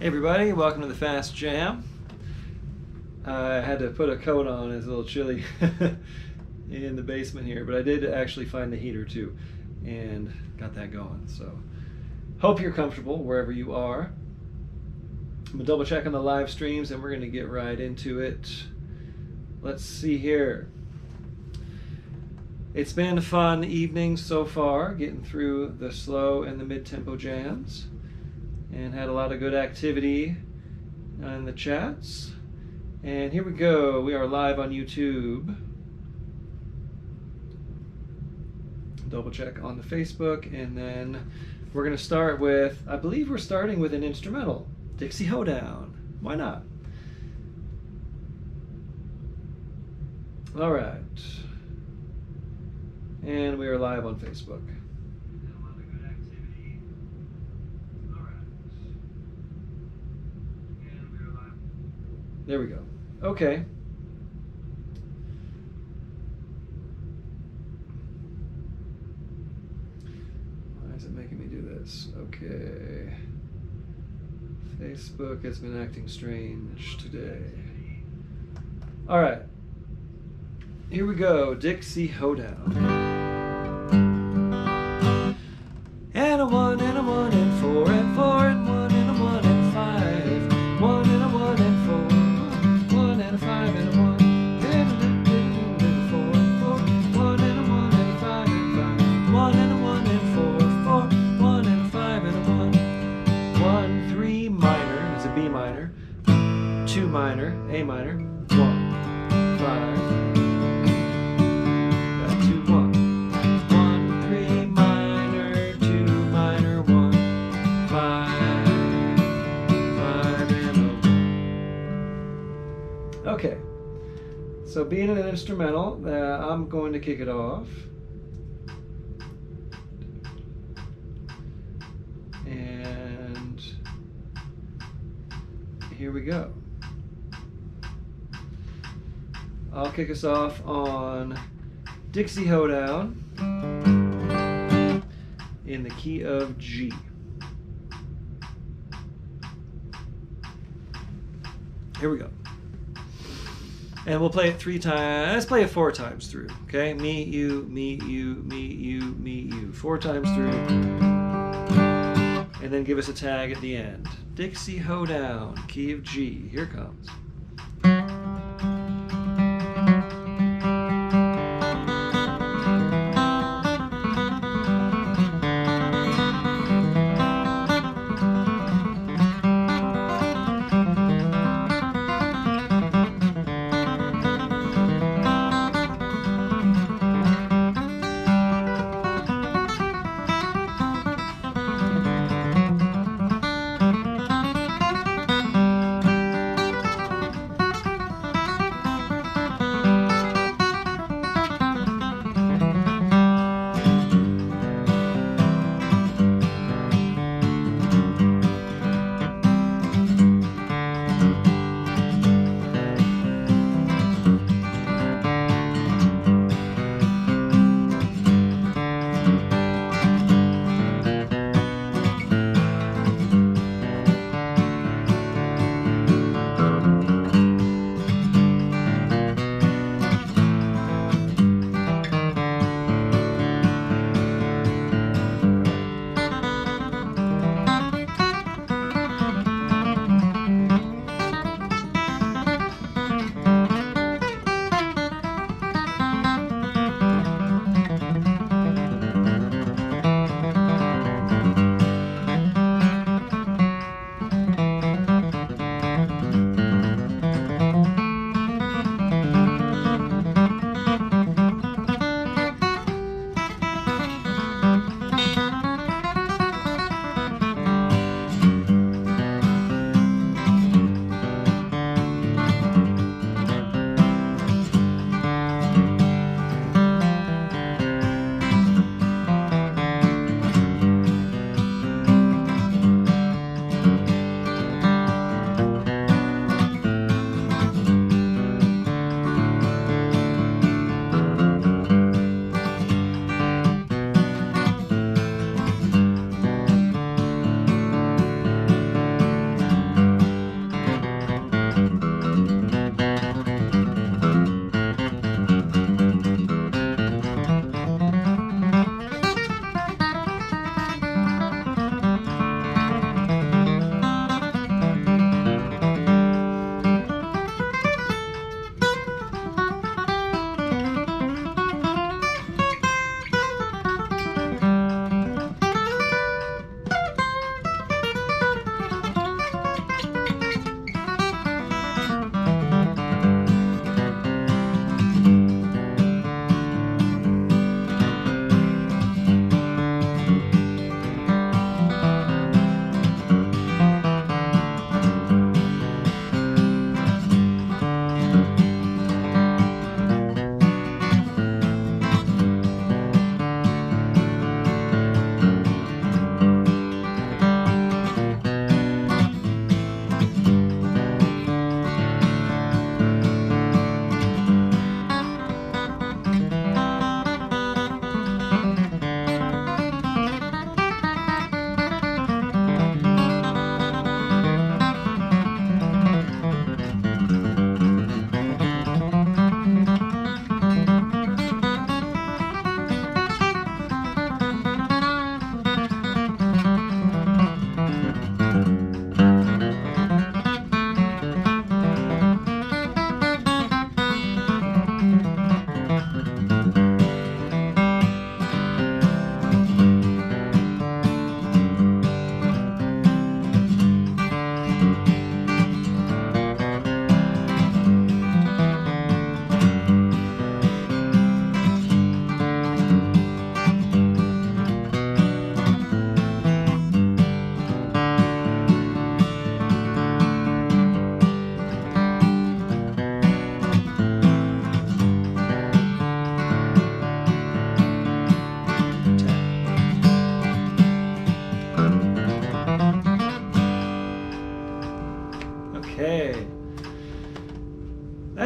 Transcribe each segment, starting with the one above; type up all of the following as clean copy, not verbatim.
Hey everybody, welcome to the Fast Jam. I had to put a coat on, it's a little chilly in the basement here, but I did actually find the heater too and got that going. So hope you're comfortable wherever you are. I'm gonna double check on the live streams and we're gonna get right into it. Let's see here. It's been a fun evening so far, getting through the slow and the mid-tempo jams, and had a lot of good activity in the chats. And here we go. We are live on YouTube. Double check on the Facebook, and then we're going to start with, I believe we're starting with an instrumental, Dixie Ho Down. Why not? All right. And we are live on Facebook. There we go. Okay. Why is it making me do this? Okay. Facebook has been acting strange today. All right. Here we go. Dixie Ho Down. And a 1 and a 1 and 4 and 4 and 1 and a 1 and 5. 1 and a 1 and 4. 1 and a 5 and a 1. And a 4 and 4. 1 and a 1 and a 5 and 5. 1 and a 1 and 4. 4. 1 and a 5 and a 1. 1, 3 minor is a B minor. 2 minor, A minor. 1, 5. Okay, so being an instrumental, I'm going to kick it off. And here we go. I'll kick us off on Dixie Ho Down in the key of G. Here we go. And we'll play it 3 times. Let's play it 4 times through. Okay? Me, you, me, you, me, you, me, you. 4 times through. And then give us a tag at the end. Dixie Ho Down, key of G. Here comes.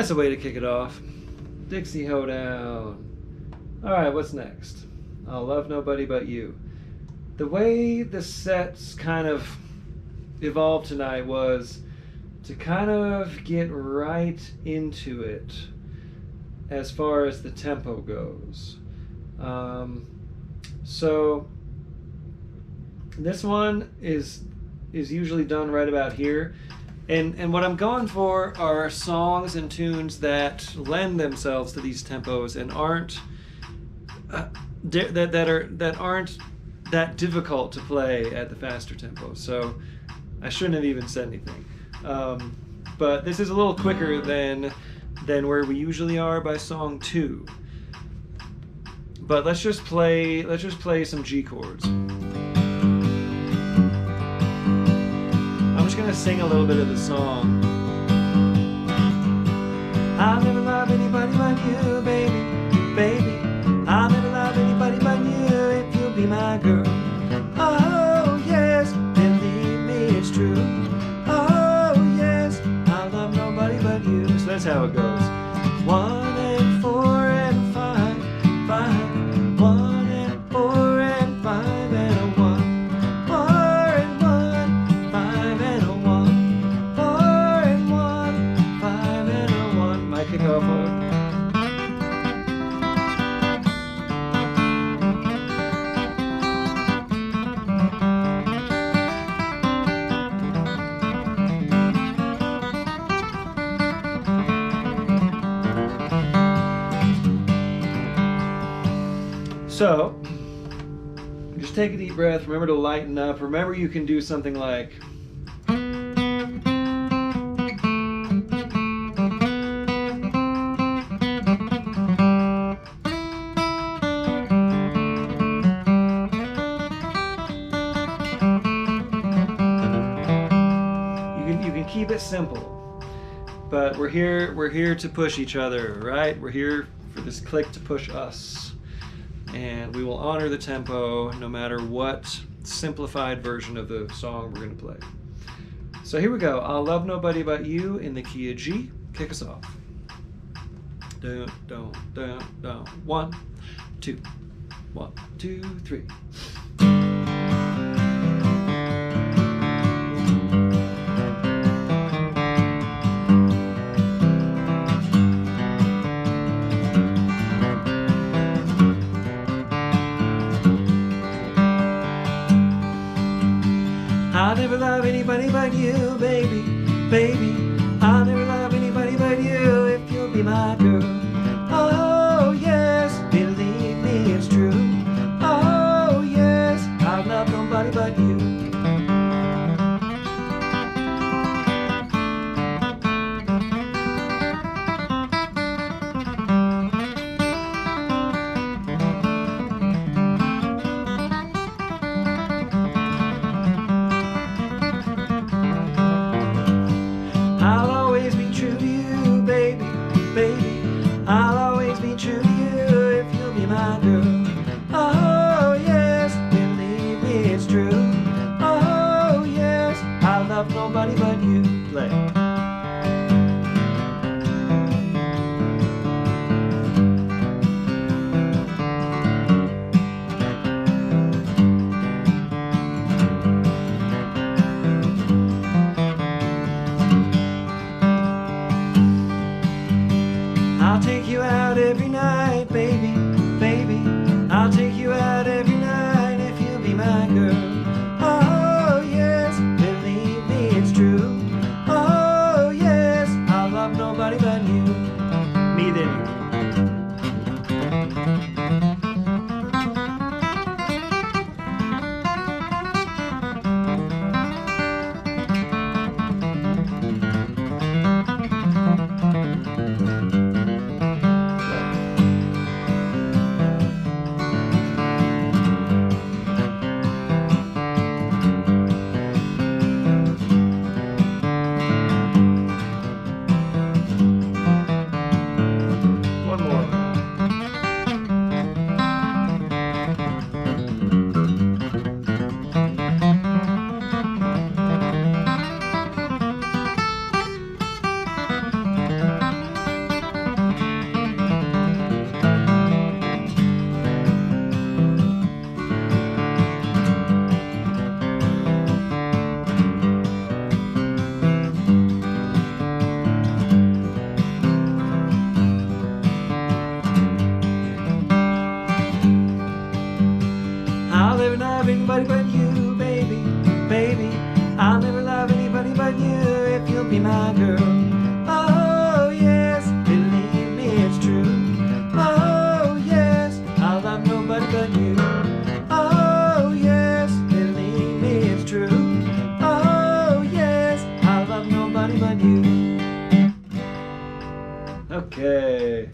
That's a way to kick it off. Dixie Ho Down. All right, what's next? I'll Love Nobody But You. The way the sets kind of evolved tonight was to kind of get right into it as far as the tempo goes. So this one is usually done right about here. And what I'm going for are songs and tunes that lend themselves to these tempos and aren't that aren't that difficult to play at the faster tempo. So I shouldn't have even said anything. But this is a little quicker than where we usually are by song 2. But let's just play some G chords. I'm just gonna sing a little bit of the song. I'll never love anybody but you, baby, baby. I'll never love anybody but you if you'll be my girl. Oh yes, believe me, it's true. Oh yes, I'll love nobody but you. So that's how it goes. 1 and 4 and 5, 5. 1 and 4 and 5 and a 1. 4 and 1, 5 and a 1. 4 and 1, 5 and a 1. Might kick off hard. So, just take a deep breath, remember to lighten up, remember you can do something like you can keep it simple, but we're here to push each other, right? We're here for this click to push us. And we will honor the tempo no matter what simplified version of the song we're going to play. So here we go. I'll Love Nobody But You in the key of G. Kick us off. Dun, dun, dun, dun. 1, 2. 1, 2, 3. I'll never love anybody but you, baby, baby. I'll never love anybody but you if you'll be my girl. Oh yes, believe me, it's true. Oh yes, I'll love nobody but you. I'll always be true to you, baby, baby. I'll always be true to you if you'll be my girl. Oh yes, believe me, it's true. Oh yes, I'll love nobody but you. Play. I'll take you out every night, baby, baby. I'll take you out every night if you'll be my girl. Oh yes, believe me, it's true. Oh yes, I'll love nobody but you. Me then you. anybody but you, baby, baby. I'll never love anybody but you if you'll be my girl. Oh yes, believe me, it's true. Oh yes, I'll love nobody but you. Oh yes, believe me, it's true. Oh yes, I'll love nobody but you. Okay,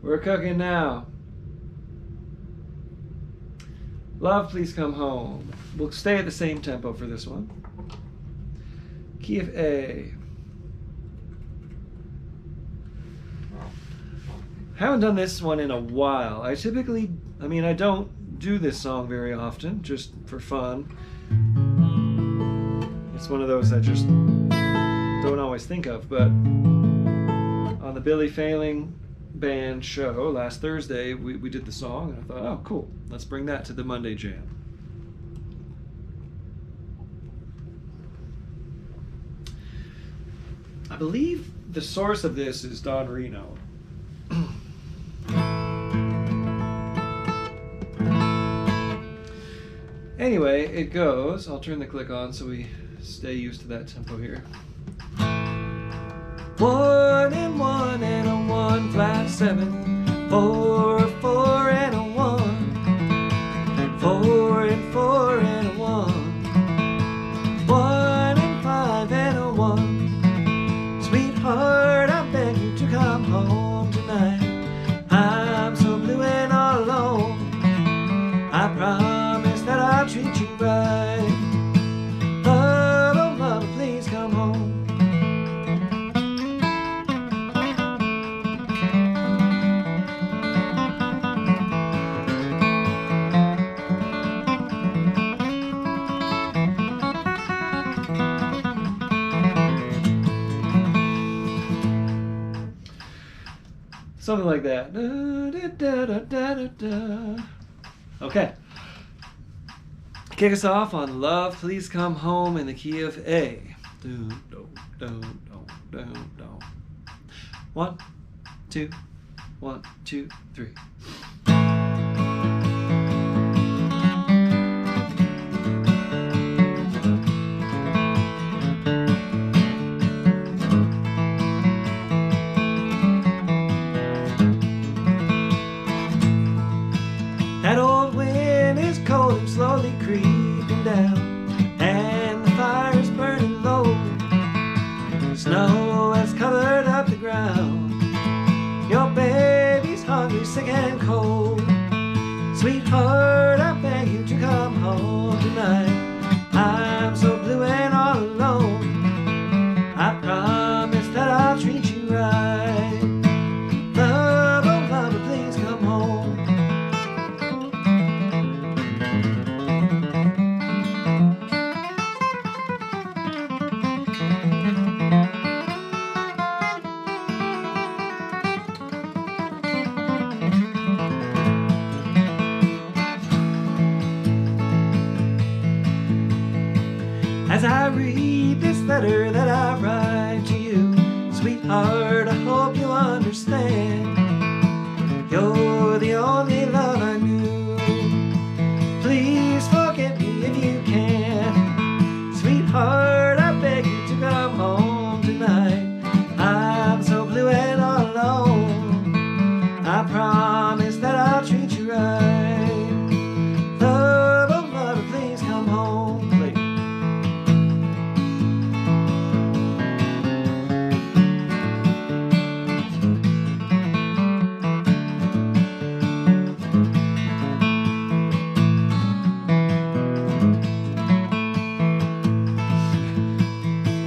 we're cooking now. Love, Please Come Home. We'll stay at the same tempo for this one. Key of A. Haven't done this one in a while. I don't do this song very often, just for fun. It's one of those I just don't always think of, but on the Billy Failing Band show last Thursday, we did the song, and I thought, oh, cool, let's bring that to the Monday Jam. I believe the source of this is Don Reno. Anyway, it goes, I'll turn the click on so we stay used to that tempo here. 1 and 1 and a 1 flat 7, 4 a 4 and a 1, 4 and 4 and a 1, 1 and 5 and a 1. Sweetheart, I beg you to come home tonight. I'm so blue and all alone. I promise that I'll treat you right. Love, oh love, please come home. Something like that. Okay. Kick us off on Love, Please Come Home in the key of A. 1, 2, 1, 2, 3. That old wind is cold and slowly creeping down, and the fire's burning low. Snow has covered up the ground. Your baby's hungry, sick and cold. Sweetheart, I beg you to come home tonight. I'm so blue and all alone. I promise that I'll treat you right. Love, oh love, please come home. As I read this letter that I write to you, sweetheart, I hope you understand. You're the only love I knew. Please forget me if you can. Sweetheart, I beg you to come home tonight. I'm so blue and all alone. I promise that I'll treat you right. Love, oh love, please come home. Please.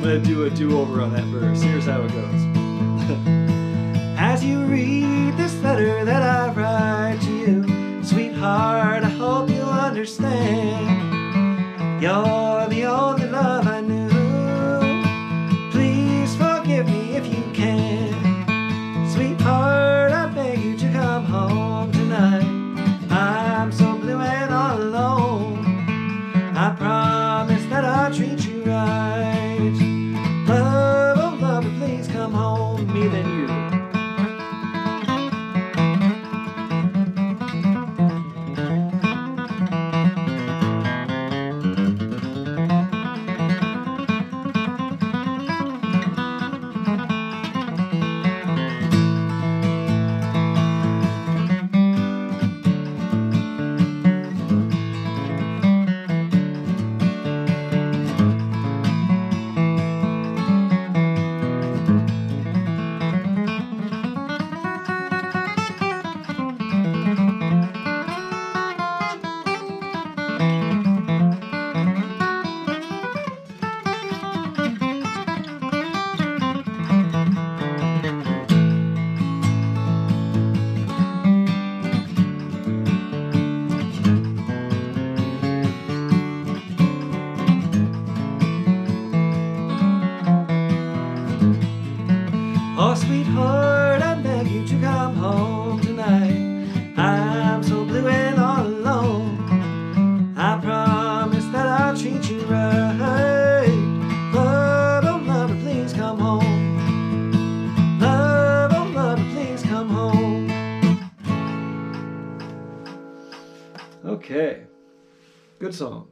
I'm gonna do a do-over on that verse. Here's how it goes. As you read this letter that I write to you, sweetheart, I hope you understand. You're the only love I knew. Please forgive me if you can. Sweetheart, I beg you to come home tonight. I'm so blue and all alone. I promise that I'll treat you right. Love, oh love, please come home. Me then you. Okay. Good song.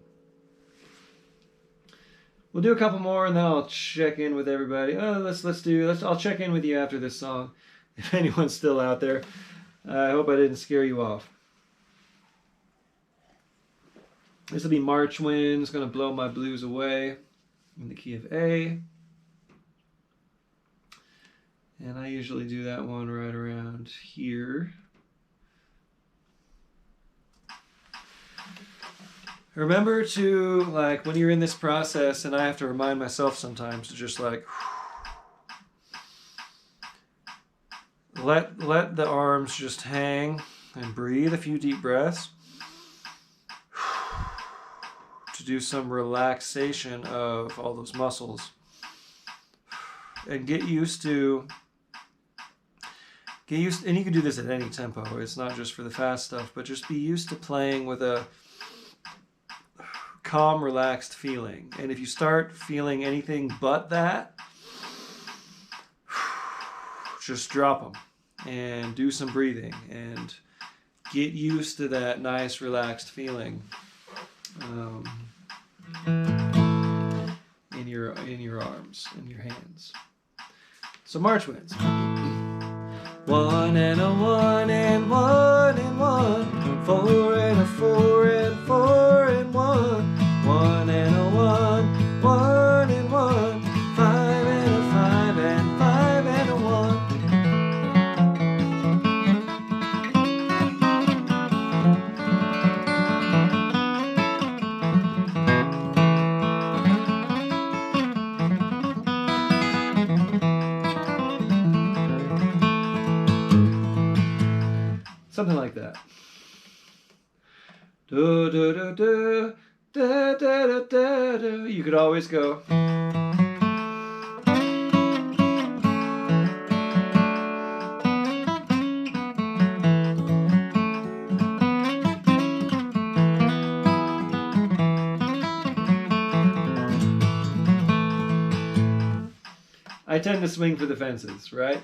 We'll do a couple more and then I'll check in with everybody. I'll check in with you after this song. If anyone's still out there. I hope I didn't scare you off. This will be March Wind. It's going to blow my blues away in the key of A. And I usually do that one right around here. Remember to, like, when you're in this process, and I have to remind myself sometimes to just like let the arms just hang and breathe a few deep breaths to do some relaxation of all those muscles, and get used, and you can do this at any tempo. It's not just for the fast stuff, but just be used to playing with a calm, relaxed feeling. And if you start feeling anything but that, just drop them and do some breathing and get used to that nice, relaxed feeling in your arms, in your hands. So March Winds. 1 and a 1 and 1 and 1, 4 and a 4 and 4 and 1, 1 and a 1, 1 and 1, 5 and a 5 and 5 and a 1. Something like that. Do, do, do, do, da, da, da, da, da. You could always go. I tend to swing for the fences, right?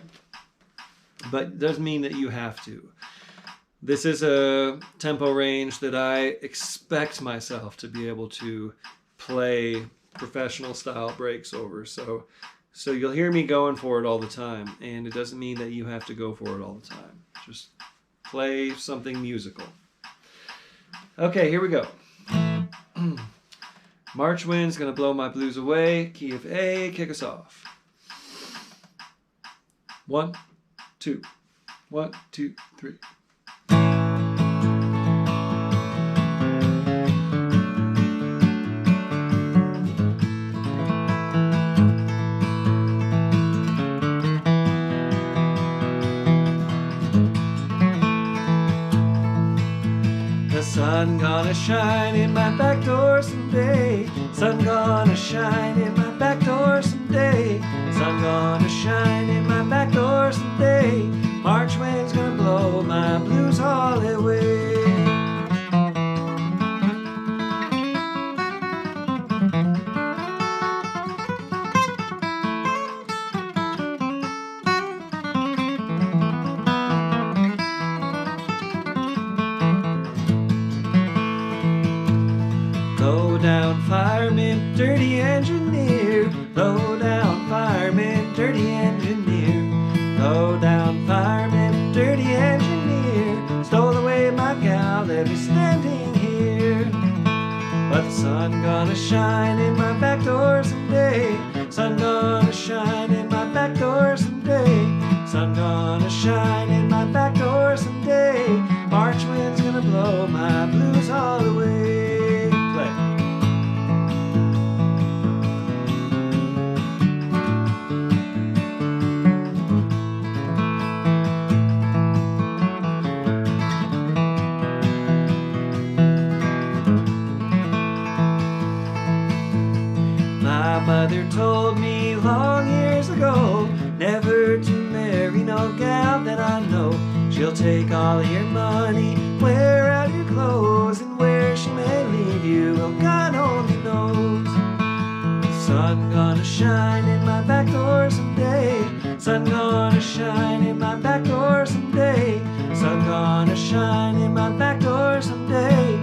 But it doesn't mean that you have to. This is a tempo range that I expect myself to be able to play professional style breaks over. So you'll hear me going for it all the time, and it doesn't mean that you have to go for it all the time. Just play something musical. Okay, here we go. March Wind's gonna blow my blues away. Key of A, kick us off. 1, 2, 1, 2, 3. Sun gonna shine in my back door someday. Sun gonna shine in my back door someday. Sun gonna shine in my back door someday. March Wind's gonna blow my blues all away. Low down fireman, dirty engineer. Low down fireman, dirty engineer. Low down fireman, dirty engineer. Stole away my gal, left me standing here. But the sun gonna shine in my back door someday. Sun gonna shine in my back door someday. Sun gonna shine in my back door someday. March Wind's gonna blow my blues all away. My mother told me long years ago never to marry no gal that I know. She'll take all of your money, wear out your clothes, and where she may leave you, well, God only knows. Sun gonna shine in my back door someday. Sun gonna shine in my back door someday. Sun gonna shine in my back door someday.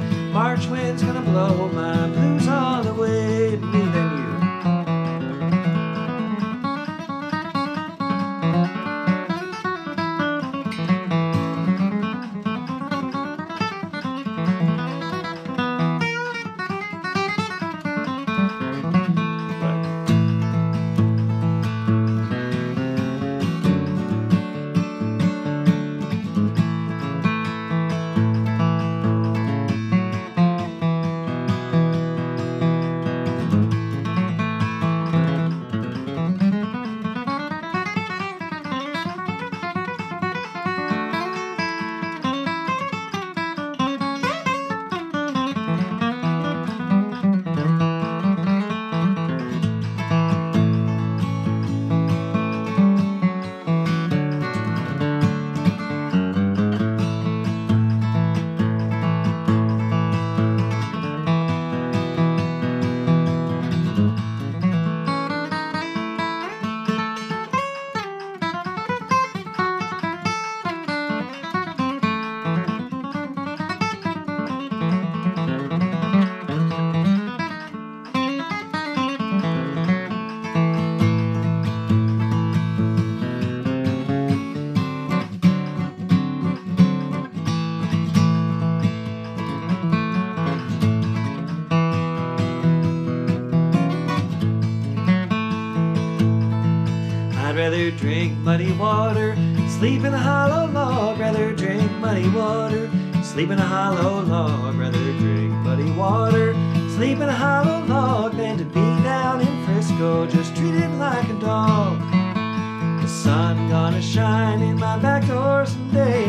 rather drink muddy water, sleep in a hollow log, rather drink muddy water, sleep in a hollow log, rather drink muddy water, sleep in a hollow log, than to be down in Frisco, just treated like a dog. The sun gonna shine in my back door someday,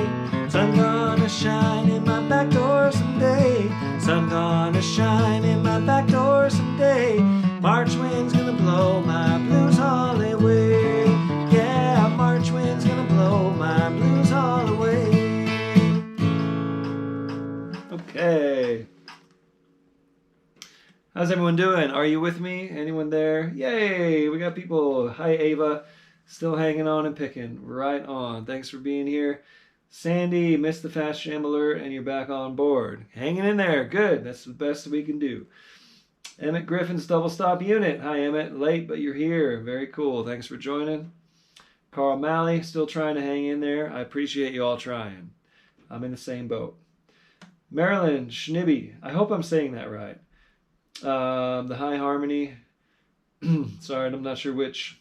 sun gonna shine in my back door someday, sun gonna shine in my back door someday, March wind's gonna blow my blues all away, yeah, March wind's gonna blow my blues all away. Okay. How's everyone doing? Are you with me? Anyone there? Yay! We got people. Hi, Ava. Still hanging on and picking. Right on. Thanks for being here. Sandy, missed the fast jam alert and you're back on board. Hanging in there. Good. That's the best we can do. Emmett Griffin's double stop unit. Hi, Emmett. Late, but you're here. Very cool. Thanks for joining. Carl Malley, still trying to hang in there. I appreciate you all trying. I'm in the same boat. Marilyn Schnibby. I hope I'm saying that right. The High Harmony. Sorry, I'm not sure which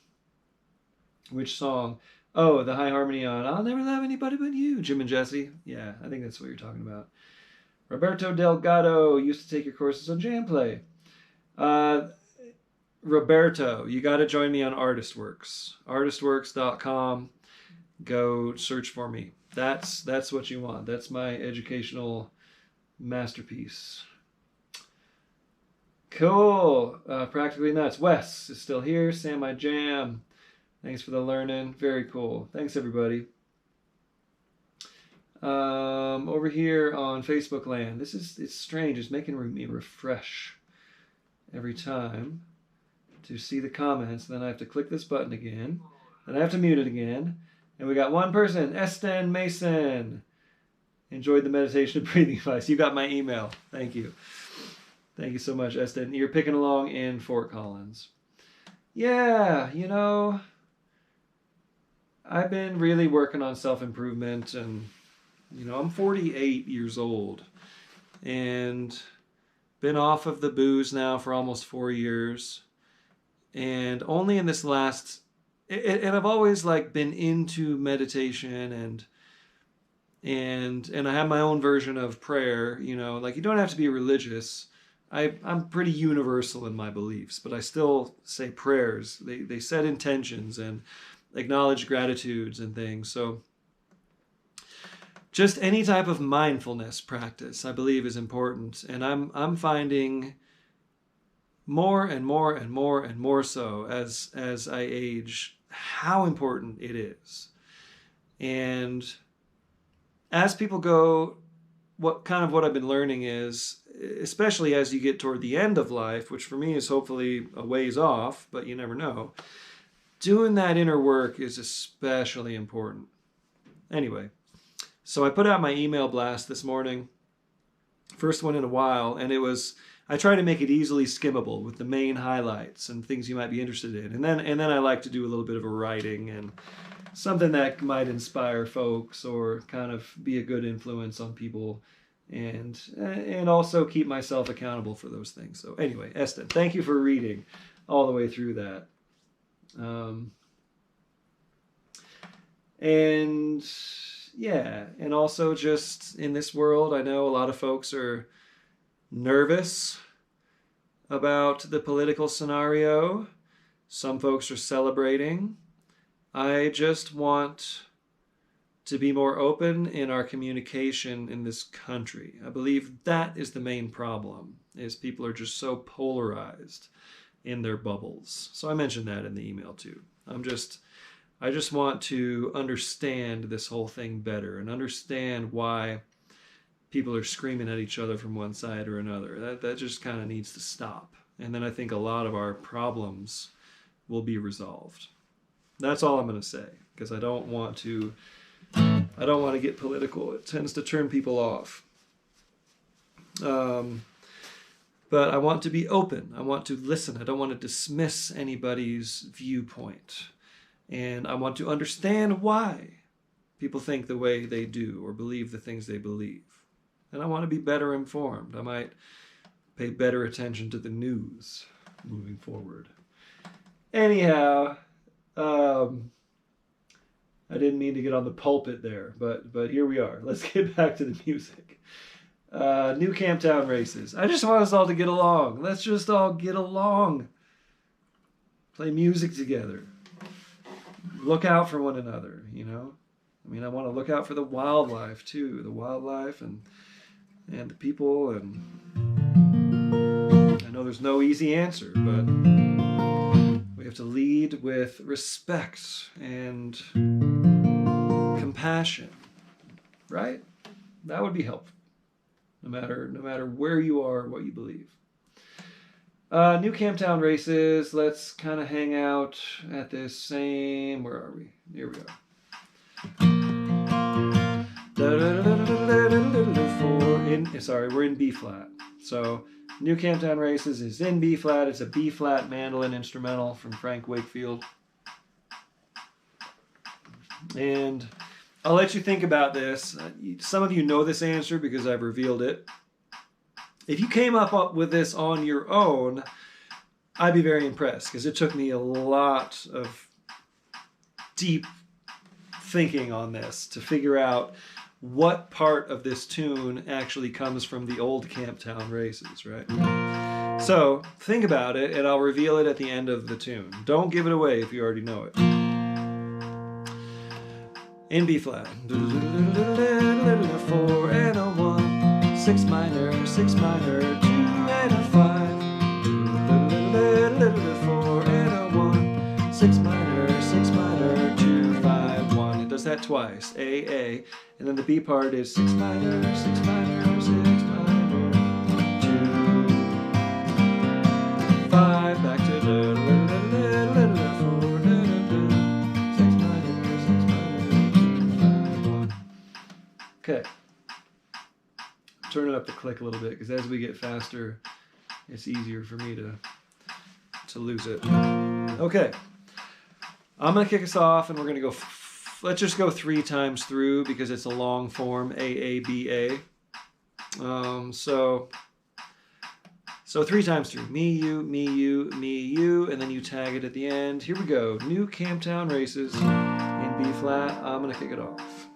song. Oh, the High Harmony on I'll Never Love Anybody But You, Jim and Jesse. Yeah, I think that's what you're talking about. Roberto Delgado used to take your courses on jam play. Roberto, you got to join me on ArtistWorks. Artistworks.com. Go search for me. That's what you want. That's my educational masterpiece. Cool. Practically Nuts. Wes is still here. Sam My Jam. Thanks for the learning. Very cool. Thanks, everybody. Over here on Facebook land. It's strange. It's making me refresh every time to see the comments. Then I have to click this button again. Then I have to mute it again. And we got one person, Esten Mason. Enjoyed the meditation and breathing advice. You got my email. Thank you. Thank you so much, Esten. You're picking along in Fort Collins. Yeah, you know, I've been really working on self-improvement, and, you know, I'm 48 years old and been off of the booze now for almost 4 years. And only in this last, and I've always like been into meditation and I have my own version of prayer, you know, like you don't have to be religious. I'm pretty universal in my beliefs, but I still say prayers. They set intentions and acknowledge gratitudes and things. So just any type of mindfulness practice, I believe, is important. And I'm finding more and more and more and more so as I age how important it is. And as people go, what I've been learning is, especially as you get toward the end of life, which for me is hopefully a ways off, but you never know, doing that inner work is especially important. Anyway, so I put out my email blast this morning, first one in a while, and I try to make it easily skimmable with the main highlights and things you might be interested in. And then I like to do a little bit of a writing and something that might inspire folks or kind of be a good influence on people, and also keep myself accountable for those things. So anyway, Esten, thank you for reading all the way through that. And yeah, and also just in this world, I know a lot of folks are nervous about the political scenario. Some folks are celebrating. I just want to be more open in our communication in this country. I believe that is the main problem, is people are just so polarized in their bubbles. So I mentioned that in the email too. I just want to understand this whole thing better and understand why people are screaming at each other from one side or another. That just kind of needs to stop. And then I think a lot of our problems will be resolved. That's all I'm going to say, because I don't want to get political. It tends to turn people off. But I want to be open. I want to listen. I don't want to dismiss anybody's viewpoint. And I want to understand why people think the way they do or believe the things they believe. And I want to be better informed. I might pay better attention to the news moving forward. Anyhow, I didn't mean to get on the pulpit there, but here we are. Let's get back to the music. New Camptown Races. I just want us all to get along. Let's just all get along. Play music together. Look out for one another, you know? I mean, I want to look out for the wildlife, too. The wildlife and the people. And I know there's no easy answer, but we have to lead with respect and compassion, right? That would be helpful, no matter where you are, what you believe. New Camptown Races. Let's kind of hang out at this same. Where are we? Here we are. We're in B flat. So New Camptown Races is in B flat. It's a B flat mandolin instrumental from Frank Wakefield. And I'll let you think about this. Some of you know this answer because I've revealed it. If you came up with this on your own, I'd be very impressed because it took me a lot of deep thinking on this to figure out what part of this tune actually comes from the old Camptown Races, right? So think about it, and I'll reveal it at the end of the tune. Don't give it away if you already know it. In B flat. 4 and a 1, 6 minor, 6 minor, 2 and a 5. 4 and a 1, 6 minor, 6 minor, 2, 5, 1. It does that twice. A, and then the B part is 6 minor, 6 minor, 6 minor, 2, 5. Back to the 4, 6 minor, 6 minor, 2, 5, 1. Okay. Turn it up the click a little bit because as we get faster, it's easier for me to lose it. Okay. I'm going to kick us off and we're going to go, let's just go 3 times through because it's a long form, A, B, A. So 3 times through. Me, you, me, you, me, you, and then you tag it at the end. Here we go. New Camptown Races in B flat. I'm going to kick it off.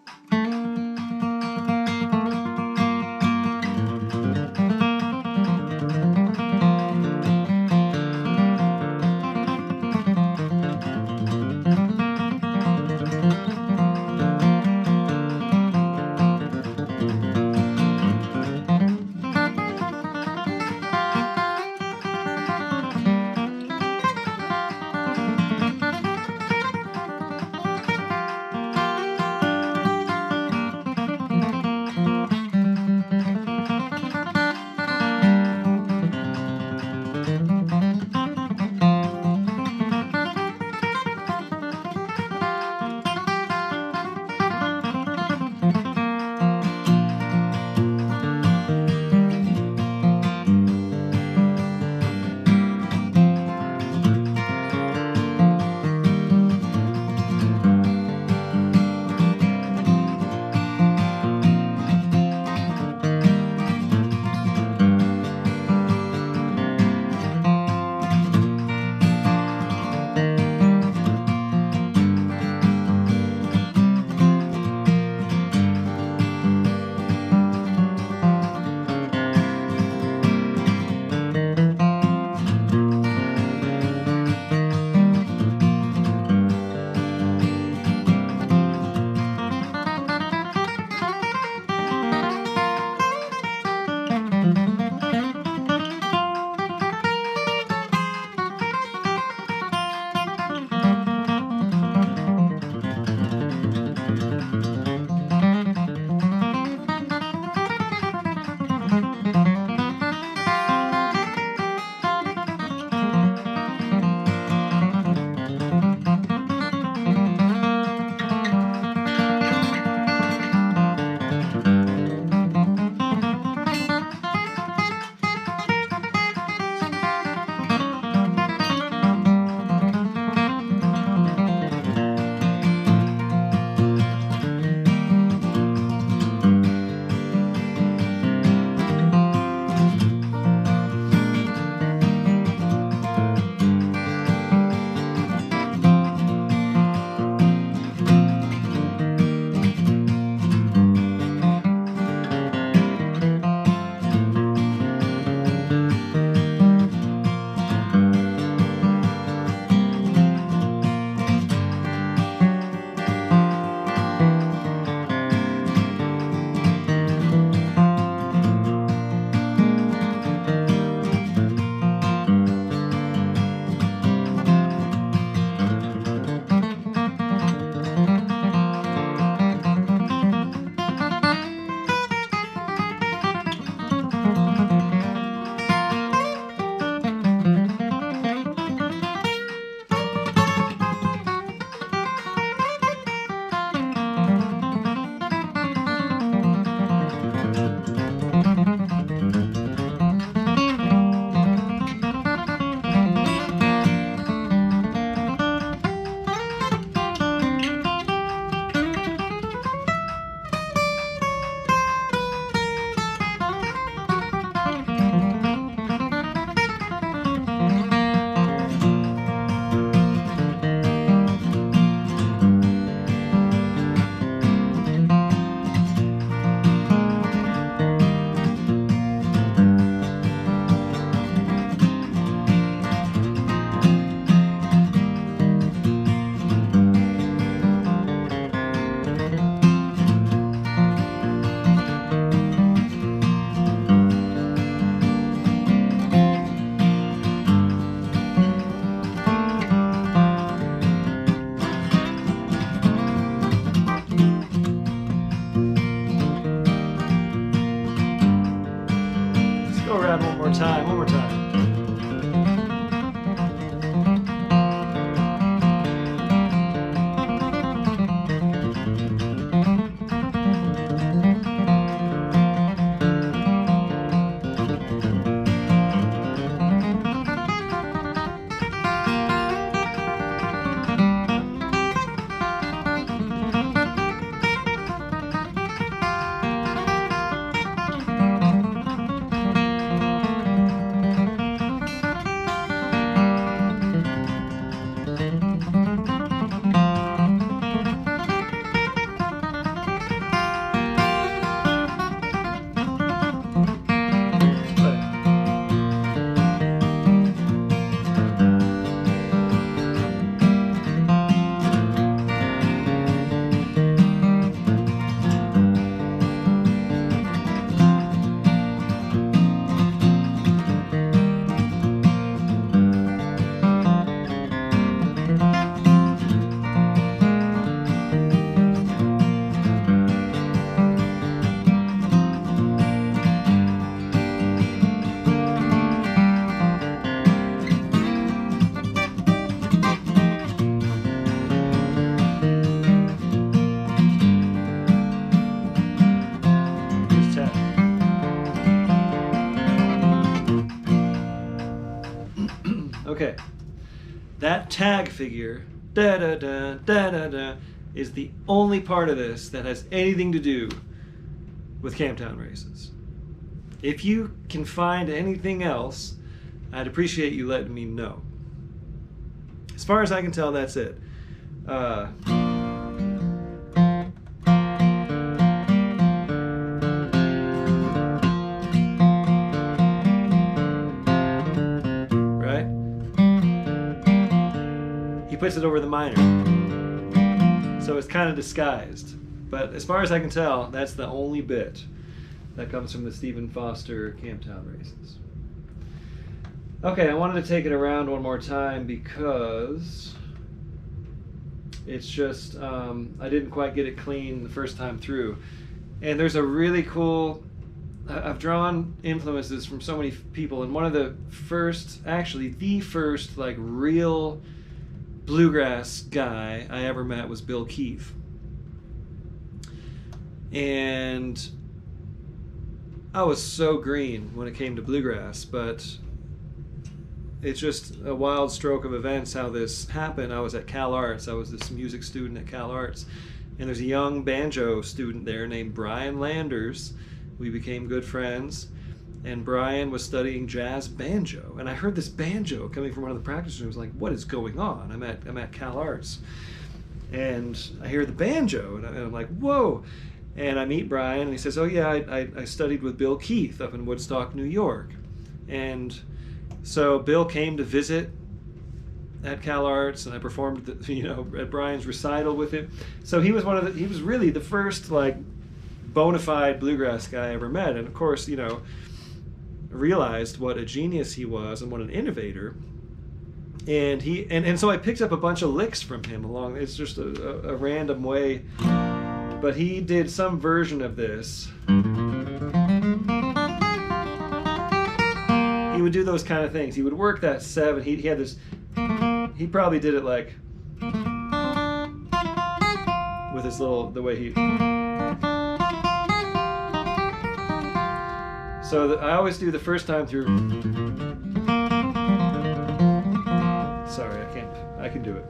try it one more time, one more time. Okay, that tag figure, da da da da da da, is the only part of this that has anything to do with Camptown Races. If you can find anything else, I'd appreciate you letting me know. As far as I can tell, that's it. He puts it over the minor, so it's kind of disguised. But as far as I can tell, that's the only bit that comes from the Stephen Foster Camptown Races. Okay, I wanted to take it around one more time because it's just, I didn't quite get it clean the first time through. And there's a really cool, I've drawn influences from so many people, and one of the first, actually the first like real bluegrass guy I ever met was Bill Keith. And I was so green when it came to bluegrass, but it's just a wild stroke of events how this happened. I was at Cal Arts. I was this music student at Cal Arts, and there's a young banjo student there named Brian Landers. We became good friends, and Brian was studying jazz banjo, and I heard this banjo coming from one of the practice rooms. Like, what is going on? I'm at Cal Arts, and I hear the banjo, and I'm like, whoa! And I meet Brian, and he says, oh yeah, I studied with Bill Keith up in Woodstock, New York. And so Bill came to visit at Cal Arts, and I performed at Brian's recital with him. So he was he was really the first like bona fide bluegrass guy I ever met, and of course, realized what a genius he was and what an innovator. And and so I picked up a bunch of licks from him along. It's just a random way, but he did some version of this. He would do those kind of things. He would work that 7. He had this. He probably did it like with his the way he. So I always do the first time through. Sorry, I can't. I can do it.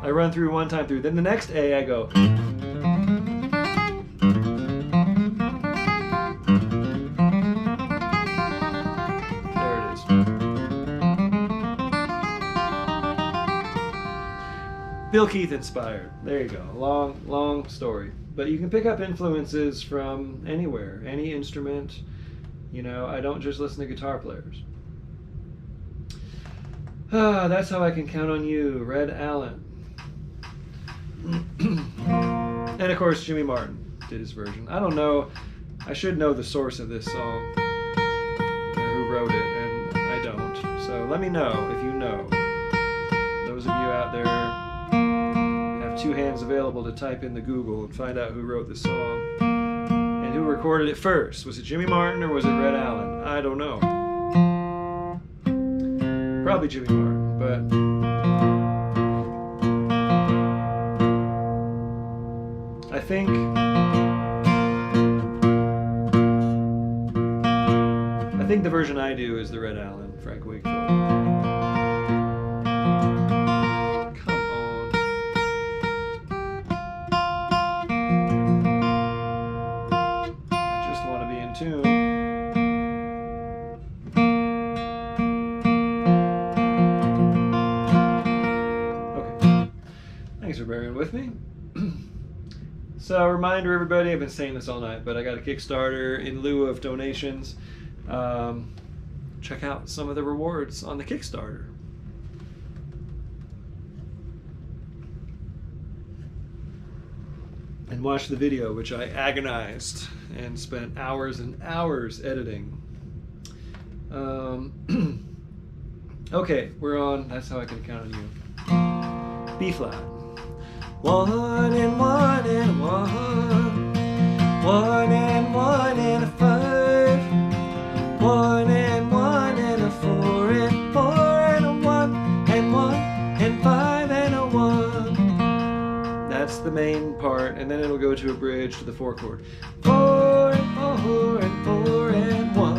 I run through one time through. Then the next A, I go. There it is. Bill Keith inspired. There you go. Long, long story. But you can pick up influences from anywhere, any instrument. I don't just listen to guitar players. That's how I can count on you, Red Allen. And of course, Jimmy Martin did his version. I don't know. I should know the source of this song, or who wrote it, and I don't. So let me know if you know. Those of you out there have two hands available to type in the Google and find out who wrote the song and who recorded it first. Was it Jimmy Martin or was it Red Allen? I don't know. Probably Jimmy Martin, but I think the version I do is the Red Allen, Frank Wakefield. Come on. I just want to be in tune. Okay. Thanks for bearing with me. So, a reminder, everybody, I've been saying this all night, but I got a Kickstarter in lieu of donations. Check out some of the rewards on the Kickstarter. And watch the video, which I agonized and spent hours and hours editing. Okay, we're on. That's how I can count on you. B flat. 1 and 1 and 1. 1 and 1 and a 5. 1 and 1 and a 4 and 4 and a 1 and 1 and 5 and a 1. That's the main part, and then it'll go to a bridge to the 4 chord. 4 and 4 and 4 and 1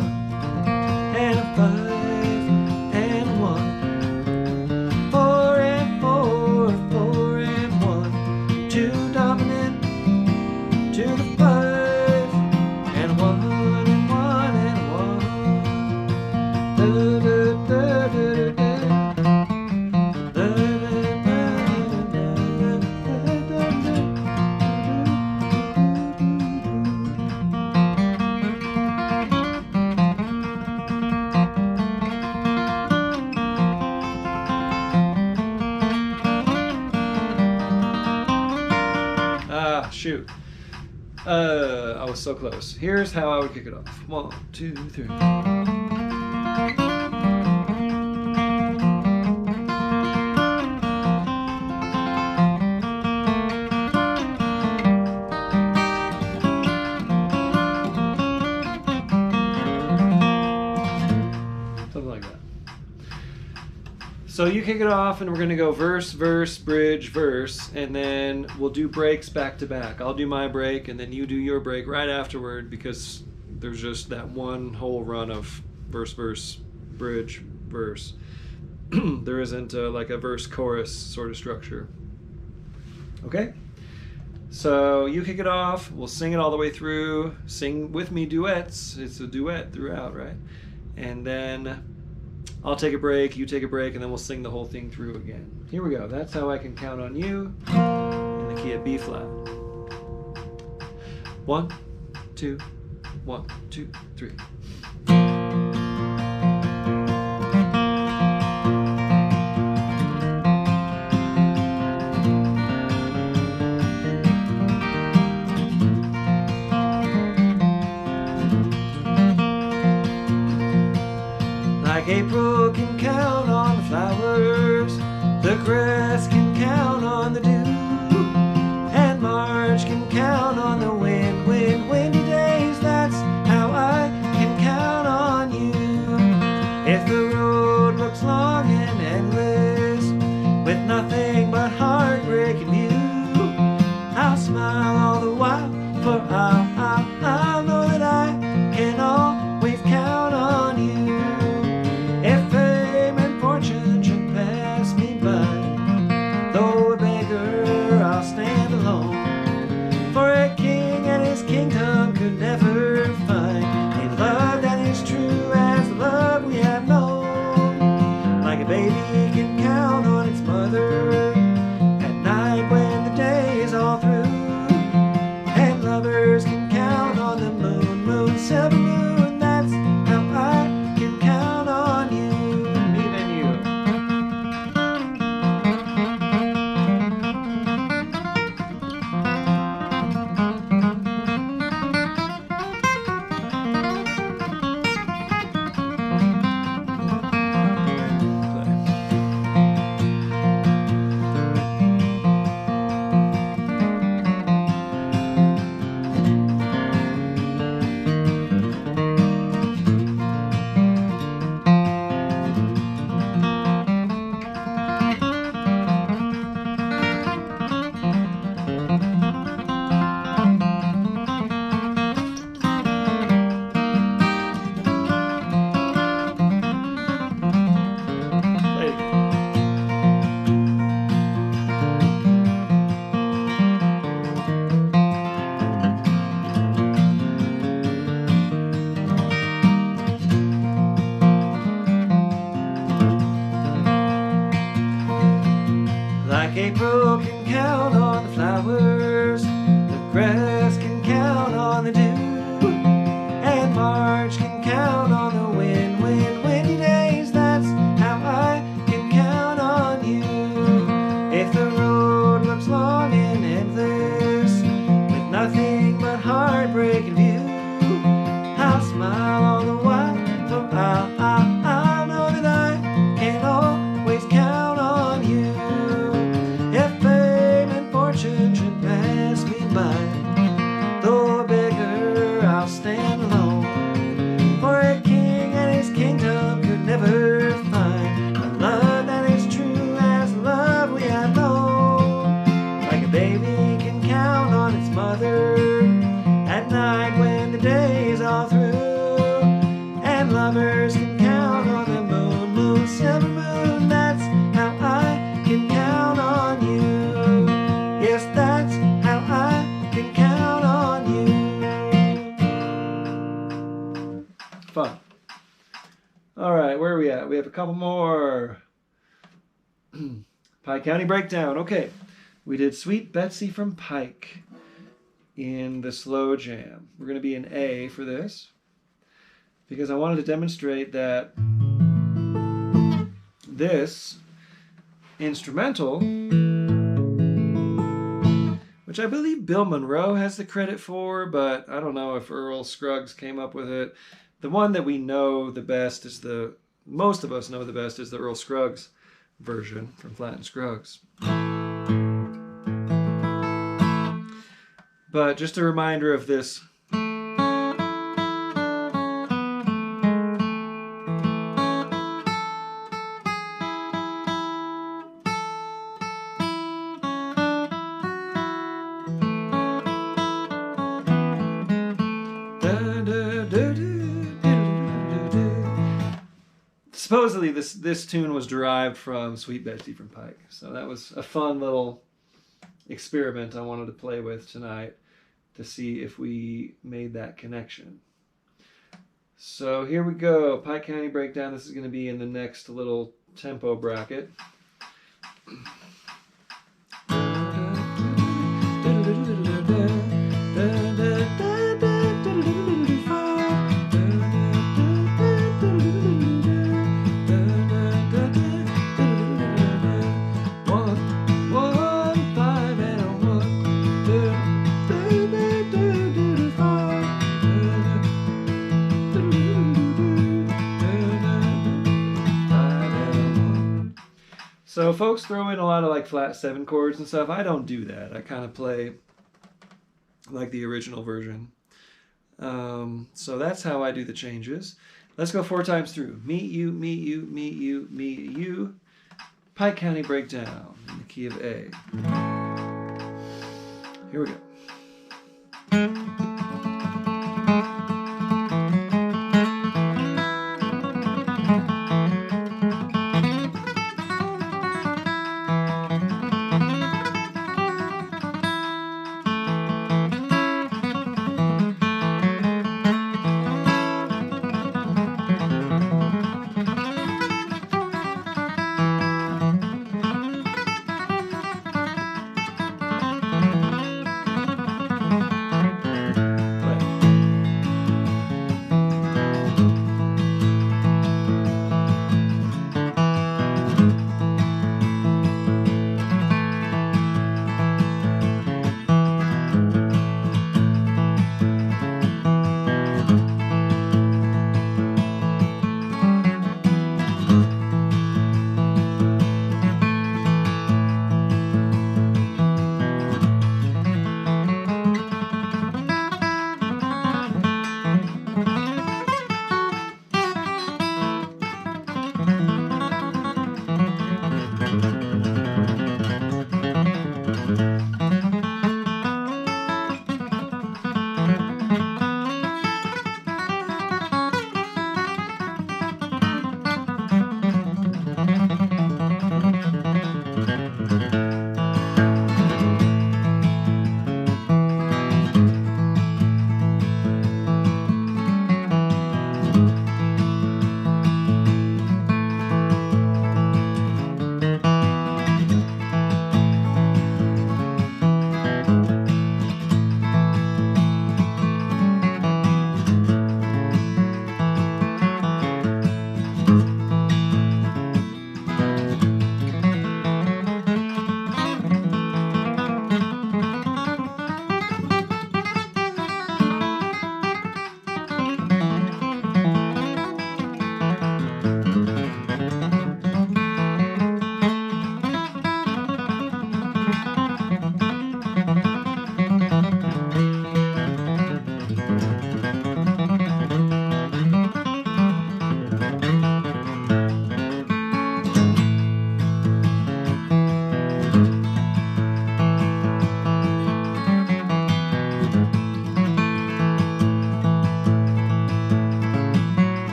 and a 5 and 1. 4 and 4, 4 and 1. 2 dominant to the 5 and 1 and 1 and 1. Shoot. I was so close. Here's how I would kick it off. 1, 2, 3. Something like that. So you kick it off, and we're going to go verse, verse, bridge, verse, and then we'll do breaks back to back. I'll do my break, and then you do your break right afterward, because there's just that one whole run of verse, verse, bridge, verse. There isn't like a verse chorus sort of structure. Okay? So you kick it off, we'll sing it all the way through, sing with me duets. It's a duet throughout, right? And then I'll take a break, you take a break, and then we'll sing the whole thing through again. Here we go. That's how I can count on you in the key of B flat. 1, 2, 1, 2, 3. Like April can count on the flowers, the grass can count on the dew, and March can count on the wind, windy days. That's how I can count on you. If the road looks long and endless, with nothing but heartbreak in view, I'll smile all the while, for I'll know that I can always count on you. If fame and fortune should pass me by, though a beggar, I'll stand alone. For a king and his kingdom could never find a love that is true as the love we have known. Like a baby can count on its mother at night when the day is all through, and lovers can Like April can count on the flowers, the grass can count on the dew, and March can count on the wind, windy days. That's how I can count on you. If the road looks long and endless, with nothing but heartbreak in view, I'll smile all the while, for I'll know that I can always count on you. If fame and fortune should pass me by, though a beggar, I'll stand alone. For a king and his kingdom could never find a love that is true as the love we have known. Like a baby can count on its mother at night when the day is all through, and lovers can count on the moon, silver moon. That's how I can count on you. Yes, that's how I can count on you. Fun. All right, where are we at? We have a couple more. Pike County Breakdown. Okay, we did Sweet Betsy from Pike in the slow jam. We're going to be in A for this because I wanted to demonstrate that this instrumental, which I believe Bill Monroe has the credit for, but I don't know if Earl Scruggs came up with it. The one that we know the best is most of us know the best is the Earl Scruggs version from Flatt and Scruggs. But just a reminder of this. Supposedly this tune was derived from Sweet Betsy from Pike. So that was a fun little experiment I wanted to play with tonight to see if we made that connection. So here we go, Pike County Breakdown. This is going to be in the next little tempo bracket. So folks throw in a lot of like flat 7 chords and stuff. I don't do that. I kind of play like the original version. So that's how I do the changes. Let's go 4 times through. Meet you, meet you, meet you, meet you. Pike County Breakdown in the key of A. Here we go.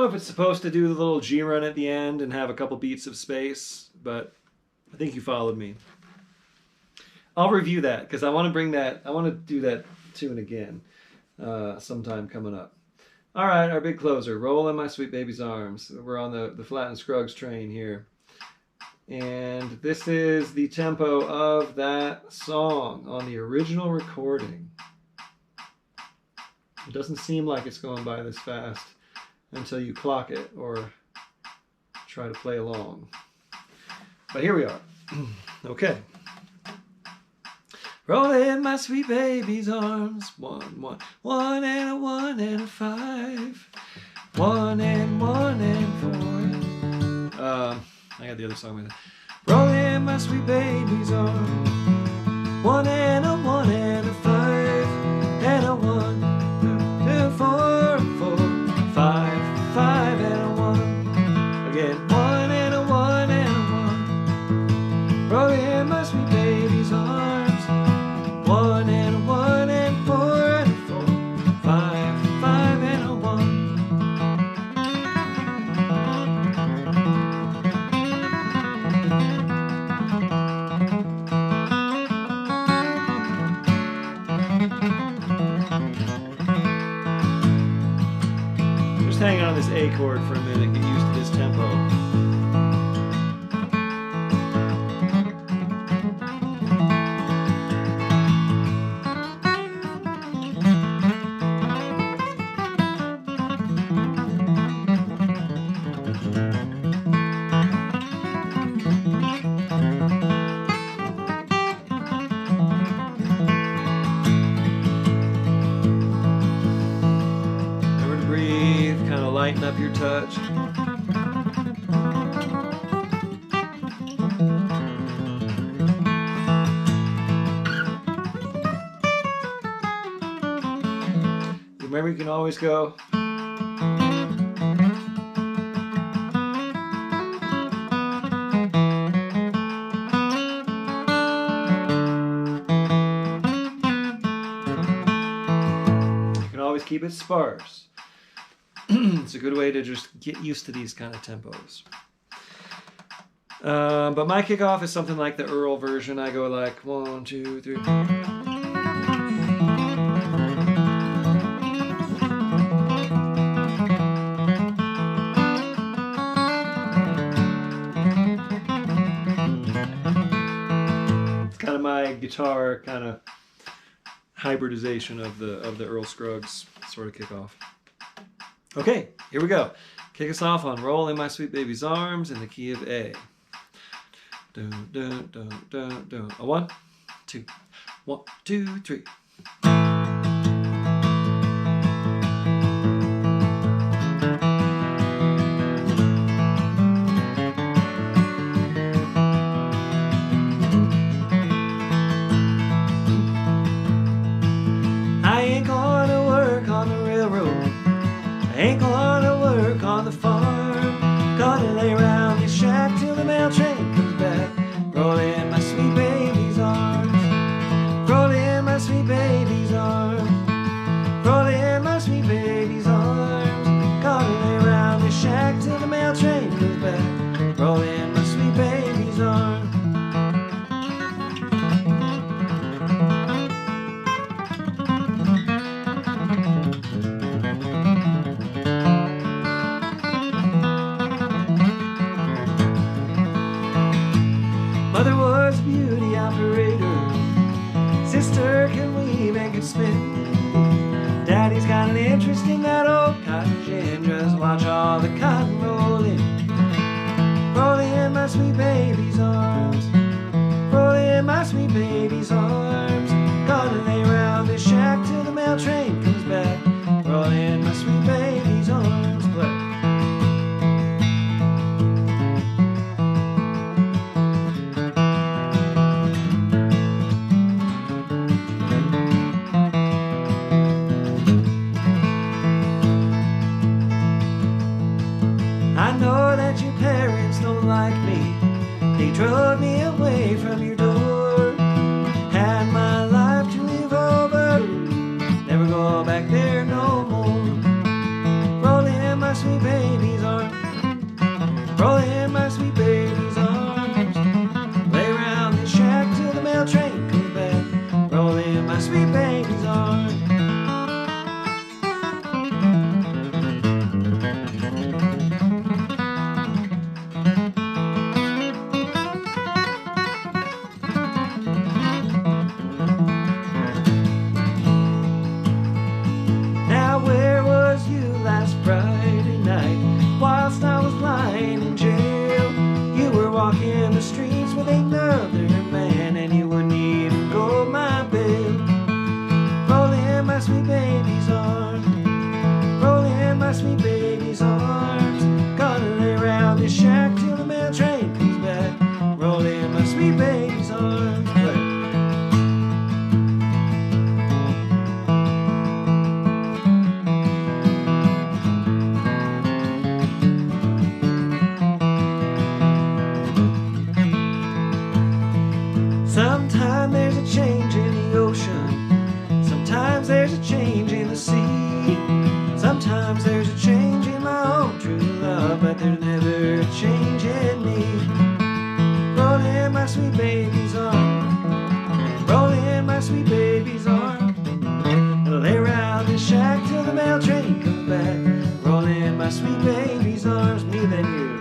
know if it's supposed to do the little G run at the end and have a couple beats of space, but I think you followed me. I'll review that because I want to do that tune again sometime coming up. All right, our big closer, Roll in My Sweet Baby's Arms. We're on the Flat and Scruggs train here. And this is the tempo of that song on the original recording. It doesn't seem like it's going by this fast until you clock it or try to play along. But here we are. Okay. Roll in my sweet baby's arms. 1, 1, 1 and a 1 and a 5. 1 and 1 and 4. I got the other song with it. Roll in my sweet baby's arms. 1 and a 1 and a 5. And a 1, 2, 4, 4, 5, 5 and a 1. Again, 1 and a 1 and a 1. Roll in my sweet baby's arms. 1 and a 1 and 4 and a 4, 5, 5 and a 1. Just hang on this A chord for a minute, get used to this tempo. Lighten up your touch. Remember, you can always go. You can always keep it sparse. It's a good way to just get used to these kind of tempos. But my kickoff is something like the Earl version. I go like 1, 2, 3. It's kind of my guitar kind of hybridization of the Earl Scruggs sort of kickoff. Okay, here we go. Kick us off on Roll in My Sweet Baby's Arms in the key of A. Dun, dun, dun, dun, dun. A 1, 2, 1, 2, 3. I ain't gonna work on the railroad. Ain't gonna work on the farm. Gonna lay around this shack till the mail train comes back. Roll in my sweet baby's arms. Roll in my sweet baby's arms. Roll in my sweet baby's arms. Gonna lay around this shack till the mail train comes back. Roll in my sweet baby's arms. Mother was a beauty operator. Sister can weave and can spin. Daddy's got an interest in that old cotton gin. Just watch all the cotton roll in. Roll in my sweet baby's arms. Roll in my sweet baby's arms. Gonna lay around this shack till the mail train comes back. Roll in my sweet baby's arms. Play. I know that your parents don't like me. They drove me away from your door. Had my life to live over. Never go back there no more. Roll in my sweet baby. There's never a change in me. Roll in my sweet baby's arm. Roll in my sweet baby's arm. And lay around the shack till the mail train comes back. Roll in my sweet baby's arms. Me then you.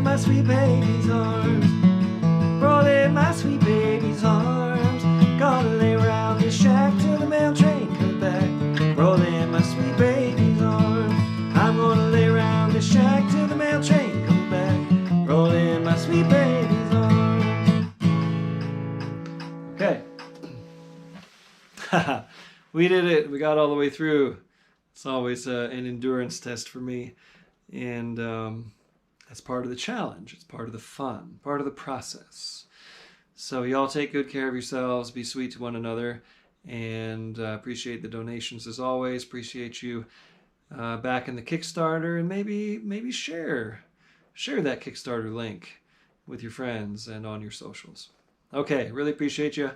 My sweet baby's arms. Roll in my sweet baby's arms. Gonna lay around the shack till the mail train comes back. Roll in my sweet baby's arms. I'm gonna lay around the shack till the mail train comes back. Roll in my sweet baby's arms. Okay. We did it. We got all the way through. It's always an endurance test for me. And that's part of the challenge. It's part of the fun, part of the process. So y'all take good care of yourselves. Be sweet to one another. And appreciate the donations as always. Appreciate you back in the Kickstarter. And maybe share that Kickstarter link with your friends and on your socials. Okay, really appreciate you.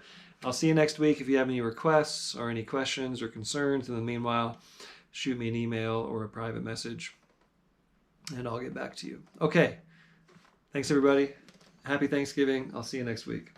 I'll see you next week. If you have any requests or any questions or concerns, in the meanwhile, shoot me an email or a private message, and I'll get back to you. Okay. Thanks, everybody. Happy Thanksgiving. I'll see you next week.